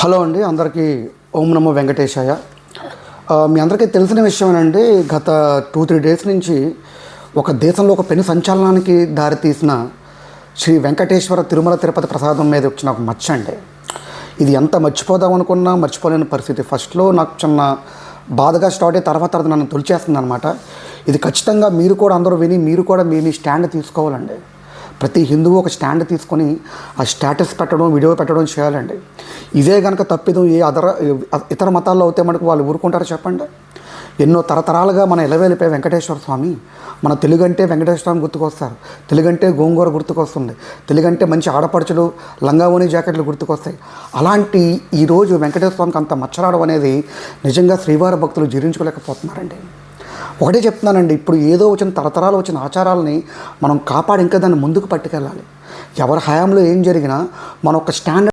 Hello అండి, అందరికీ ఓం నమో వెంకటేశాయ. మీ అందరికీ తెలిసిన విషయమేనండి. గత 2-3 డేస్ నుంచి ఒక దేశంలో ఒక పెను సంచలనానికి దారితీసిన శ్రీ వెంకటేశ్వర తిరుమల తిరుపతి ప్రసాదం మీద వచ్చిన ఒక మచ్చ అండి. ఇది ఎంత మర్చిపోదాం అనుకున్నా మర్చిపోలేని పరిస్థితి. ఫస్ట్లో నాకు చిన్న బాధగా స్టార్ట్ అయ్యి తర్వాత నన్ను తొలిచేస్తుంది అనమాట. ఇది ఖచ్చితంగా మీరు కూడా అందరూ విని మీరు కూడా మీ స్టాండ్ తీసుకోవాలండి. ప్రతి హిందువు ఒక స్టాండ్ తీసుకొని ఆ స్టేటస్ పెట్టడం, వీడియో పెట్టడం చేయాలండి. ఇదే కనుక తప్పిదం ఇతర మతాల్లో అయితే మనకు వాళ్ళు ఊరుకుంటారో చెప్పండి. ఎన్నో తరతరాలుగా మన ఎలవేలిపోయే వెంకటేశ్వర స్వామి, మన తెలుగంటే వెంకటేశ్వర స్వామి గుర్తుకొస్తారు, తెలుగంటే గోంగూర గుర్తుకొస్తుంది, తెలుగంటే మంచి ఆడపడుచులు లంగావోని జాకెట్లు గుర్తుకొస్తాయి. అలాంటి ఈరోజు వెంకటేశ్వర స్వామికి అంత మచ్చరాడం అనేది నిజంగా శ్రీవారి భక్తులు జీర్ణించుకోలేకపోతున్నారండి. ఒకటే చెప్తున్నానండి, ఇప్పుడు ఏదో వచ్చిన తరతరాలు వచ్చిన ఆచారాలని మనం కాపాడి ఇంకా దాన్ని ముందుకు పట్టుకెళ్ళాలి. ఎవరి హయాంలో ఏం జరిగినా మన ఒక స్టాండర్డ్